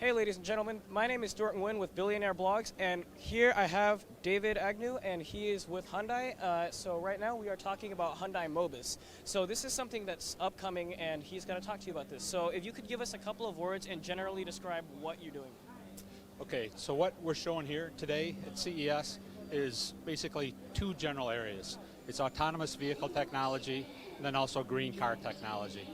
Hey ladies and gentlemen, my name is Stuart Nguyen with Billionaire Blogs, and here I have David Agnew, and he is with Hyundai. So right now we are talking about Hyundai Mobis. So this is something that's upcoming, and he's going to talk to you about this. So if you could give us a couple of words and generally describe what you're doing. Okay, so what we're showing here today at CES is basically two general areas. It's autonomous vehicle technology and then also green car technology.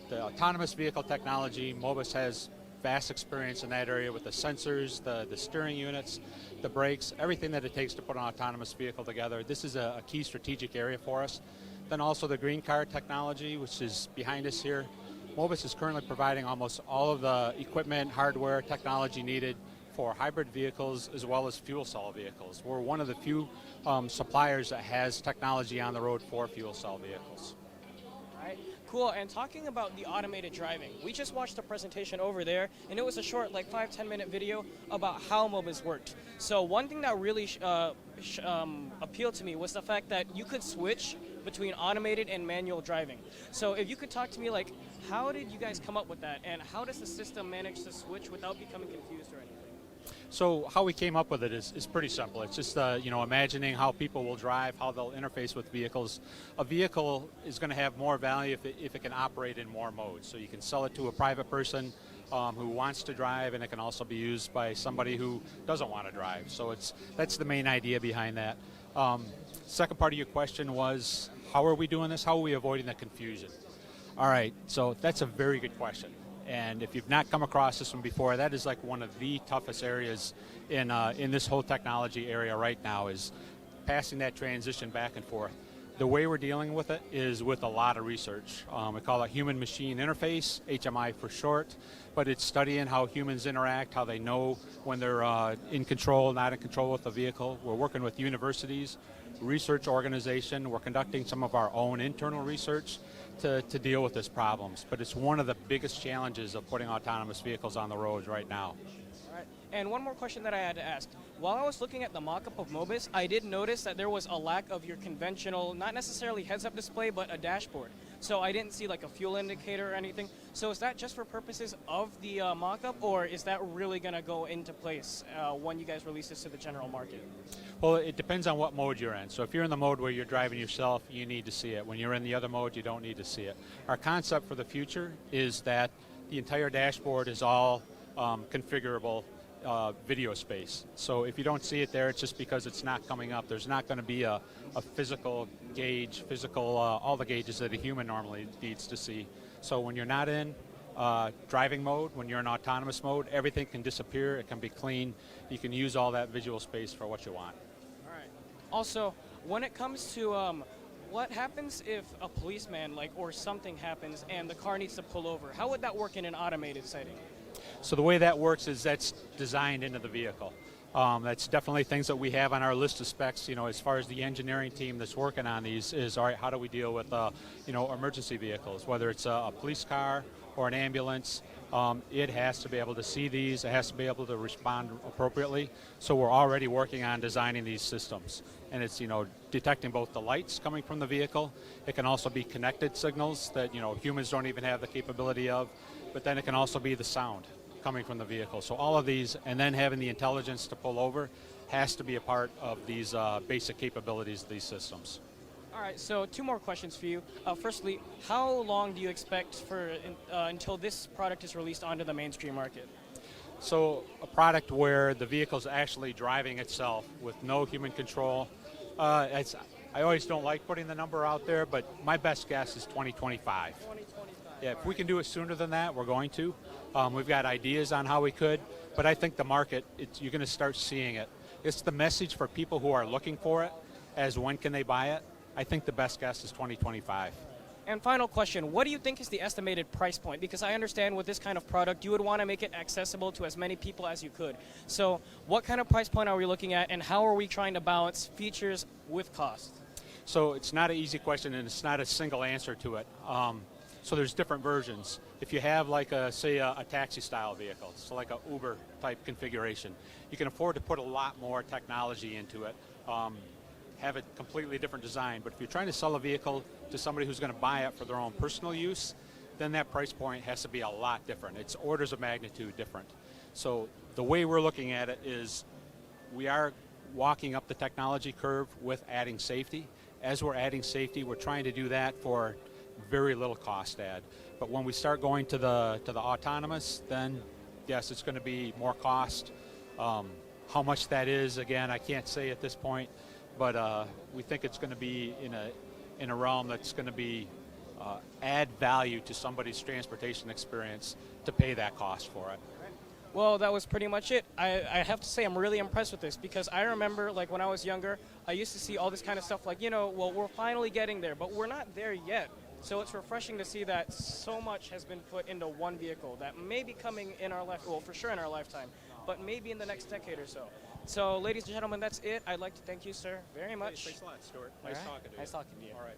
The autonomous vehicle technology, Mobis has vast experience in that area with the sensors, the steering units, the brakes, everything that it takes to put an autonomous vehicle together. This is a key strategic area for us. Then also the green car technology, which is behind us here. Mobis is currently providing almost all of the equipment, hardware, technology needed for hybrid vehicles as well as fuel cell vehicles. We're one of the few suppliers that has technology on the road for fuel cell vehicles. Cool, and talking about the automated driving, we just watched a presentation over there, and it was a short, like 5-10 minute video about how Mobis worked. So one thing that really appealed to me was the fact that you could switch between automated and manual driving. So if you could talk to me, like, how did you guys come up with that, and how does the system manage to switch without becoming confused or anything? So how we came up with it is pretty simple. It's just imagining how people will drive, how they'll interface with vehicles. A vehicle is going to have more value if it can operate in more modes. So you can sell it to a private person who wants to drive, and it can also be used by somebody who doesn't want to drive. So that's the main idea behind that. Second part of your question was, how are we doing this? How are we avoiding the confusion? All right, so that's a very good question. And if you've not come across this one before, that is like one of the toughest areas in this whole technology area right now, is passing that transition back and forth. The way we're dealing with it is with a lot of research. We call it human-machine interface, HMI for short, but it's studying how humans interact, how they know when they're in control, not in control with the vehicle. We're working with universities, research organization. We're conducting some of our own internal research to deal with these problems. But it's one of the biggest challenges of putting autonomous vehicles on the roads right now. All right. And one more question that I had to ask. While I was looking at the mock-up of Mobis, I did notice that there was a lack of your conventional, not necessarily heads-up display, but a dashboard. So I didn't see like a fuel indicator or anything. So is that just for purposes of the mock-up, or is that really going to go into place when you guys release this to the general market? Well, it depends on what mode you're in. So if you're in the mode where you're driving yourself, you need to see it. When you're in the other mode, you don't need to see it. Our concept for the future is that the entire dashboard is all configurable video space. So if you don't see it there, it's just because it's not coming up. There's not going to be a physical gauge, all the gauges that a human normally needs to see. So when you're not in driving mode, when you're in autonomous mode, everything can disappear, it can be clean. You can use all that visual space for what you want. All right. Also, when it comes to what happens if a policeman or something happens and the car needs to pull over, how would that work in an automated setting? So the way that works is that's designed into the vehicle. That's definitely things that we have on our list of specs. As far as the engineering team that's working on these is, all right, how do we deal with emergency vehicles, whether it's a police car or an ambulance. It has to be able to see these. It has to be able to respond appropriately. So we're already working on designing these systems, and it's detecting both the lights coming from the vehicle. It can also be connected signals that humans don't even have the capability of, but then it can also be the sound coming from the vehicle. So all of these, and then having the intelligence to pull over, has to be a part of these basic capabilities of these systems. All right, so two more questions for you. Firstly, how long do you expect until this product is released onto the mainstream market? So a product where the vehicle's actually driving itself with no human control, I always don't like putting the number out there, but my best guess is 2025. 2025. Yeah, if we can do it sooner than that, we're going to. We've got ideas on how we could, but I think the market, you're going to start seeing it. It's the message for people who are looking for it as when can they buy it. I think the best guess is 2025. And final question, what do you think is the estimated price point? Because I understand with this kind of product, you would want to make it accessible to as many people as you could. So what kind of price point are we looking at, and how are we trying to balance features with cost? So it's not an easy question, and it's not a single answer to it. So there's different versions. If you have say a taxi style vehicle, so like a Uber type configuration, you can afford to put a lot more technology into it. Have a completely different design. But if you're trying to sell a vehicle to somebody who's going to buy it for their own personal use, then that price point has to be a lot different. It's orders of magnitude different. So the way we're looking at it is we are walking up the technology curve with adding safety. As we're adding safety, we're trying to do that for very little cost add. But when we start going to the autonomous, then yes, it's going to be more cost. How much that is, again, I can't say at this point, but we think it's going to be in a realm that's going to be add value to somebody's transportation experience to pay that cost for it. Well, that was pretty much it. I have to say I'm really impressed with this because I remember like when I was younger, I used to see all this kind of stuff like, well, we're finally getting there, but we're not there yet. So it's refreshing to see that so much has been put into one vehicle that may be coming in our well, for sure in our lifetime, but maybe in the next decade or so. So, ladies and gentlemen, that's it. I'd like to thank you, sir, very much. Thanks a lot, Stuart. Nice talking to you. Nice talking to you. All right.